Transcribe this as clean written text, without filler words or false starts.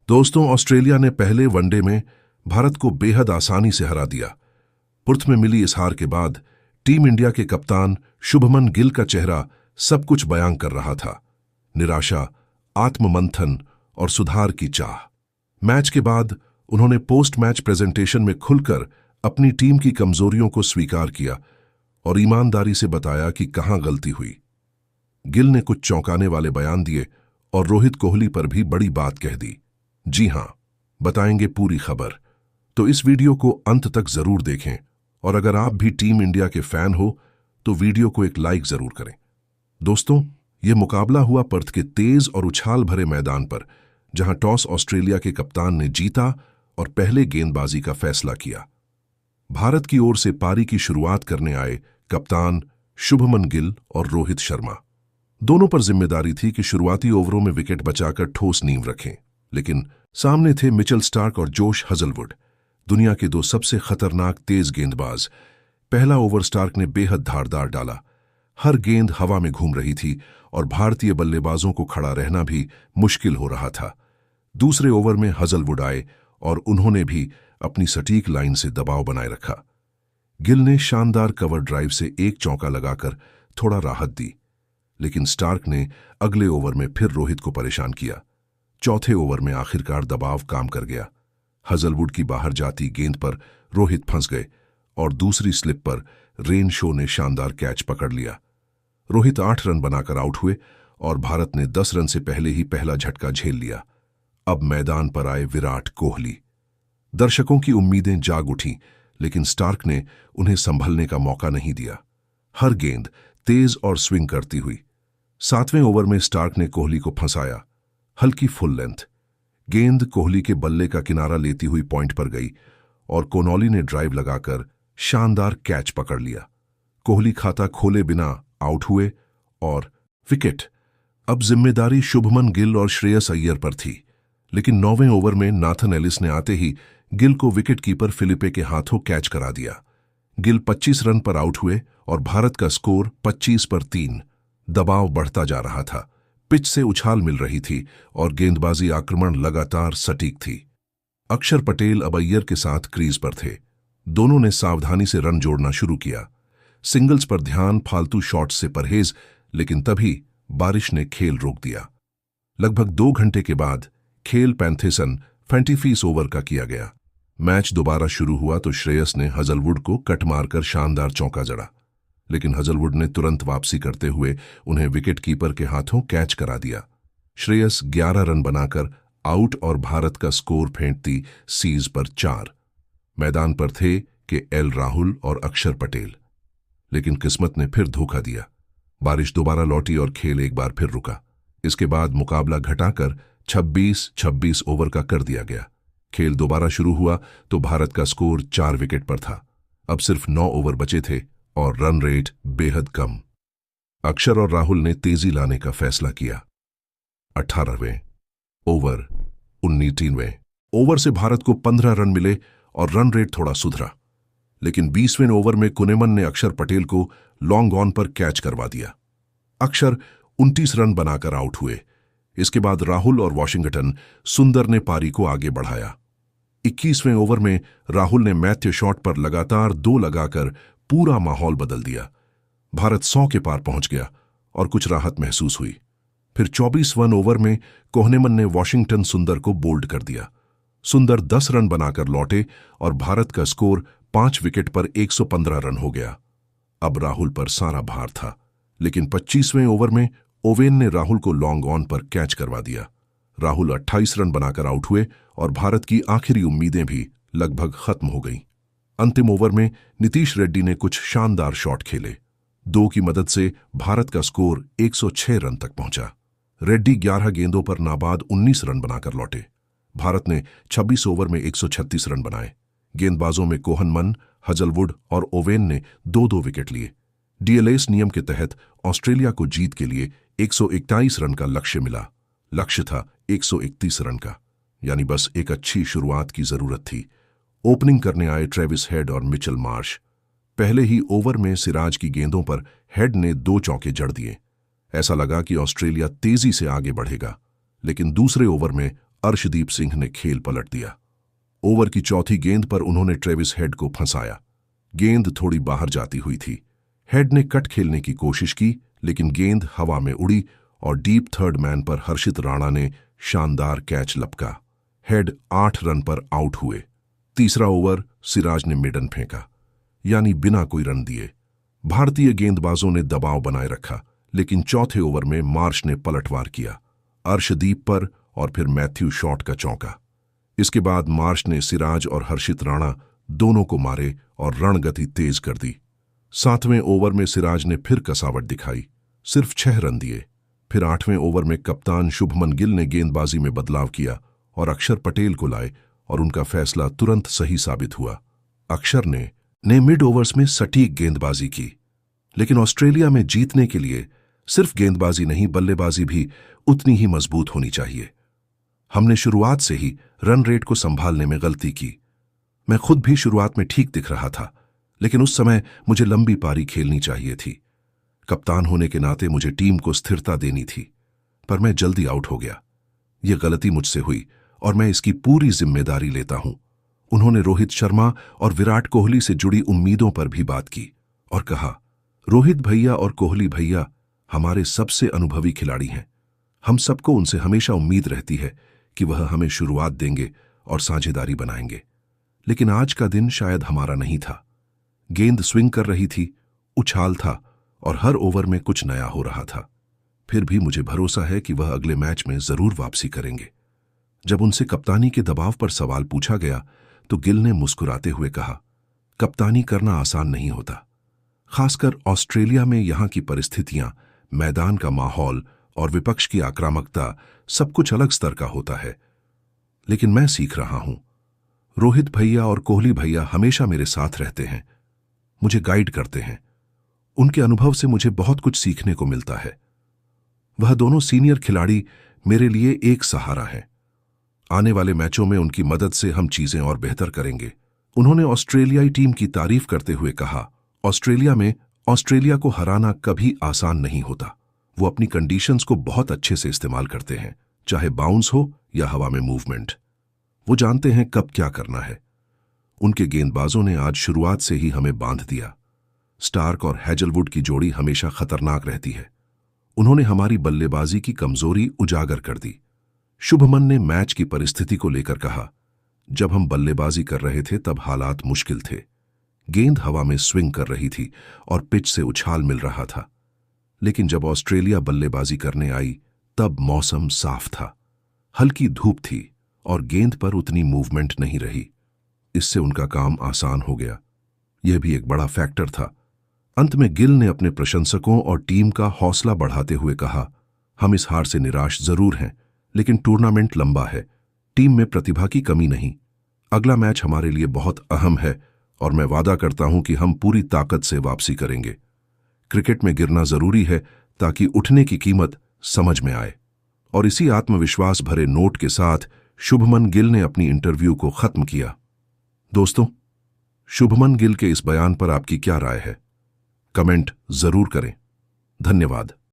दोस्तों, ऑस्ट्रेलिया ने पहले वनडे में भारत को बेहद आसानी से हरा दिया। पुर्थ में मिली इस हार के बाद टीम इंडिया के कप्तान शुभमन गिल का चेहरा सब कुछ बयां कर रहा था। निराशा, आत्ममंथन और सुधार की चाह। मैच के बाद उन्होंने पोस्ट मैच प्रेजेंटेशन में खुलकर अपनी टीम की कमजोरियों को स्वीकार किया और ईमानदारी से बताया कि कहां गलती हुई। गिल ने कुछ चौंकाने वाले बयान दिए और रोहित कोहली पर भी बड़ी बात कह दी। जी हां, बताएंगे पूरी खबर, तो इस वीडियो को अंत तक जरूर देखें और अगर आप भी टीम इंडिया के फैन हो तो वीडियो को एक लाइक जरूर करें। दोस्तों, यह मुकाबला हुआ पर्थ के तेज और उछाल भरे मैदान पर, जहां टॉस ऑस्ट्रेलिया के कप्तान ने जीता और पहले गेंदबाजी का फैसला किया। भारत की ओर से पारी की शुरुआत करने आए कप्तान शुभमन गिल और रोहित शर्मा। दोनों पर जिम्मेदारी थी कि शुरुआती ओवरों में विकेट बचाकर ठोस नींव रखें, लेकिन सामने थे मिचेल स्टार्क और जोश हजलवुड, दुनिया के दो सबसे खतरनाक तेज गेंदबाज। पहला ओवर स्टार्क ने बेहद धारदार डाला। हर गेंद हवा में घूम रही थी और भारतीय बल्लेबाजों को खड़ा रहना भी मुश्किल हो रहा था। दूसरे ओवर में हजलवुड आए और उन्होंने भी अपनी सटीक लाइन से दबाव बनाए रखा। गिल ने शानदार कवर ड्राइव से एक चौका लगाकर थोड़ा राहत दी, लेकिन स्टार्क ने अगले ओवर में फिर रोहित को परेशान किया। चौथे ओवर में आखिरकार दबाव काम कर गया। हजलवुड की बाहर जाती गेंद पर रोहित फंस गए और दूसरी स्लिप पर रेन शो ने शानदार कैच पकड़ लिया। रोहित 8 रन बनाकर आउट हुए और भारत ने 10 रन से पहले ही पहला झटका झेल लिया। अब मैदान पर आए विराट कोहली। दर्शकों की उम्मीदें जाग उठीं, लेकिन स्टार्क ने उन्हें संभलने का मौका नहीं दिया। हर गेंद तेज और स्विंग करती हुई। 7वें ओवर में स्टार्क ने कोहली को फंसाया। हल्की फुल लेंथ गेंद कोहली के बल्ले का किनारा लेती हुई पॉइंट पर गई और कोनॉली ने ड्राइव लगाकर शानदार कैच पकड़ लिया। कोहली खाता खोले बिना आउट हुए और विकेट। अब जिम्मेदारी शुभमन गिल और श्रेयस अय्यर पर थी, लेकिन 9वें ओवर में नाथन एलिस ने आते ही गिल को विकेट कीपर फिलिपे के हाथों कैच करा दिया। गिल 25 रन पर आउट हुए और भारत का स्कोर 25 पर 3। दबाव बढ़ता जा रहा था, पिच से उछाल मिल रही थी और गेंदबाजी आक्रमण लगातार सटीक थी। अक्षर पटेल अब अय्यर के साथ क्रीज पर थे। दोनों ने सावधानी से रन जोड़ना शुरू किया। सिंगल्स पर ध्यान, फालतू शॉट्स से परहेज, लेकिन तभी बारिश ने खेल रोक दिया। लगभग 2 घंटे के बाद खेल पैंथेसन 25 ओवर का किया गया। मैच दोबारा शुरू हुआ तो श्रेयस ने हजलवुड को कट मारकर शानदार चौका जड़ा, लेकिन हजलवुड ने तुरंत वापसी करते हुए उन्हें विकेट कीपर के हाथों कैच करा दिया। श्रेयस 11 रन बनाकर आउट और भारत का स्कोर फेंटती सीज पर 4। मैदान पर थे के एल राहुल और अक्षर पटेल, लेकिन किस्मत ने फिर धोखा दिया। बारिश दोबारा लौटी और खेल एक बार फिर रुका। इसके बाद मुकाबला घटाकर 26-26 ओवर का कर दिया गया। खेल दोबारा शुरू हुआ तो भारत का स्कोर 4 विकेट पर था। अब सिर्फ 9 ओवर बचे थे और रन रेट बेहद कम। अक्षर और राहुल ने तेजी लाने का फैसला किया। 18वें ओवर 19वें ओवर से भारत को 15 रन मिले और रन रेट थोड़ा सुधरा, लेकिन 20वें ओवर में कुनेमन ने अक्षर पटेल को लॉन्ग ऑन पर कैच करवा दिया। अक्षर 29 रन बनाकर आउट हुए। इसके बाद राहुल और वॉशिंगटन सुंदर ने पारी को आगे बढ़ाया। 21वें ओवर में राहुल ने मैथ्यू शॉट पर लगातार 2 लगाकर पूरा माहौल बदल दिया। भारत 100 के पार पहुंच गया और कुछ राहत महसूस हुई। फिर 24वें ओवर में कोहनेमन ने वॉशिंगटन सुंदर को बोल्ड कर दिया। सुंदर 10 रन बनाकर लौटे और भारत का स्कोर 5 विकेट पर 115 रन हो गया। अब राहुल पर सारा भार था, लेकिन 25वें ओवर में ओवेन ने राहुल को लॉन्ग ऑन पर कैच करवा दिया। राहुल 28 रन बनाकर आउट हुए और भारत की आखिरी उम्मीदें भी लगभग खत्म हो गईं। अंतिम ओवर में नीतीश रेड्डी ने कुछ शानदार शॉट खेले। 2 की मदद से भारत का स्कोर 106 रन तक पहुंचा। रेड्डी 11 गेंदों पर नाबाद 19 रन बनाकर लौटे। भारत ने 26 ओवर में 136 रन बनाए। गेंदबाजों में कोहनमन, हजलवुड और ओवेन ने 2-2 विकेट लिए। डीएलएस नियम के तहत ऑस्ट्रेलिया को जीत के लिए 141 रन का लक्ष्य मिला। लक्ष्य था 131 रन का, यानी बस एक अच्छी शुरुआत की जरूरत थी। ओपनिंग करने आए ट्रेविस हेड और मिचेल मार्श। पहले ही ओवर में सिराज की गेंदों पर हेड ने 2 चौके जड़ दिए। ऐसा लगा कि ऑस्ट्रेलिया तेजी से आगे बढ़ेगा, लेकिन दूसरे ओवर में अर्शदीप सिंह ने खेल पलट दिया। ओवर की चौथी गेंद पर उन्होंने ट्रेविस हेड को फंसाया। गेंद थोड़ी बाहर जाती हुई थी। हेड ने कट खेलने की कोशिश की, लेकिन गेंद हवा में उड़ी और डीप थर्ड मैन पर हर्षित राणा ने शानदार कैच लपका। हेड 8 रन पर आउट हुए। तीसरा ओवर सिराज ने मिडन फेंका, यानी बिना कोई रन दिए। भारतीय गेंदबाजों ने दबाव बनाए रखा, लेकिन चौथे ओवर में मार्श ने पलटवार किया, अर्शदीप पर और फिर मैथ्यू शॉट का चौका। इसके बाद मार्श ने सिराज और हर्षित राणा दोनों को मारे और रणगति तेज कर दी। 7वें ओवर में सिराज ने फिर कसावट दिखाई, सिर्फ 6 रन दिए। फिर 8वें ओवर में कप्तान शुभमन गिल ने गेंदबाजी में बदलाव किया और अक्षर पटेल को लाए और उनका फैसला तुरंत सही साबित हुआ। अक्षर ने मिड ओवर्स में सटीक गेंदबाजी की, लेकिन ऑस्ट्रेलिया में जीतने के लिए सिर्फ गेंदबाजी नहीं, बल्लेबाजी भी उतनी ही मजबूत होनी चाहिए। हमने शुरुआत से ही रन रेट को संभालने में गलती की। मैं खुद भी शुरुआत में ठीक दिख रहा था, लेकिन उस समय मुझे लंबी पारी खेलनी चाहिए थी। कप्तान होने के नाते मुझे टीम को स्थिरता देनी थी, पर मैं जल्दी आउट हो गया। ये गलती मुझसे हुई और मैं इसकी पूरी जिम्मेदारी लेता हूं। उन्होंने रोहित शर्मा और विराट कोहली से जुड़ी उम्मीदों पर भी बात की और कहा, रोहित भैया और कोहली भैया हमारे सबसे अनुभवी खिलाड़ी हैं। हम सबको उनसे हमेशा उम्मीद रहती है कि वह हमें शुरुआत देंगे और साझेदारी बनाएंगे। लेकिन आज का दिन शायद हमारा नहीं था। गेंद स्विंग कर रही थी, उछाल था और हर ओवर में कुछ नया हो रहा था। फिर भी मुझे भरोसा है कि वह अगले मैच में जरूर वापसी करेंगे। जब उनसे कप्तानी के दबाव पर सवाल पूछा गया तो गिल ने मुस्कुराते हुए कहा, कप्तानी करना आसान नहीं होता, खासकर ऑस्ट्रेलिया में। यहाँ की परिस्थितियां, मैदान का माहौल और विपक्ष की आक्रामकता, सब कुछ अलग स्तर का होता है। लेकिन मैं सीख रहा हूं। रोहित भैया और कोहली भैया हमेशा मेरे साथ रहते हैं, मुझे गाइड करते हैं। उनके अनुभव से मुझे बहुत कुछ सीखने को मिलता है। वह दोनों सीनियर खिलाड़ी मेरे लिए एक सहारा है। आने वाले मैचों में उनकी मदद से हम चीजें और बेहतर करेंगे। उन्होंने ऑस्ट्रेलियाई टीम की तारीफ करते हुए कहा, ऑस्ट्रेलिया में ऑस्ट्रेलिया को हराना कभी आसान नहीं होता। वो अपनी कंडीशंस को बहुत अच्छे से इस्तेमाल करते हैं, चाहे बाउंस हो या हवा में मूवमेंट। वो जानते हैं कब क्या करना है। उनके गेंदबाजों ने आज शुरुआत से ही हमें बांध दिया। स्टार्क और हैजलवुड की जोड़ी हमेशा खतरनाक रहती है। उन्होंने हमारी बल्लेबाजी की कमजोरी उजागर कर दी। शुभमन ने मैच की परिस्थिति को लेकर कहा, जब हम बल्लेबाजी कर रहे थे तब हालात मुश्किल थे। गेंद हवा में स्विंग कर रही थी और पिच से उछाल मिल रहा था। लेकिन जब ऑस्ट्रेलिया बल्लेबाजी करने आई तब मौसम साफ था, हल्की धूप थी और गेंद पर उतनी मूवमेंट नहीं रही। इससे उनका काम आसान हो गया। यह भी एक बड़ा फैक्टर था। अंत में गिल ने अपने प्रशंसकों और टीम का हौसला बढ़ाते हुए कहा, हम इस हार से निराश जरूर हैं, लेकिन टूर्नामेंट लंबा है, टीम में प्रतिभा की कमी नहीं। अगला मैच हमारे लिए बहुत अहम है और मैं वादा करता हूं कि हम पूरी ताकत से वापसी करेंगे। क्रिकेट में गिरना जरूरी है ताकि उठने की कीमत समझ में आए। और इसी आत्मविश्वास भरे नोट के साथ शुभमन गिल ने अपनी इंटरव्यू को खत्म किया। दोस्तों, शुभमन गिल के इस बयान पर आपकी क्या राय है? कमेंट जरूर करें। धन्यवाद।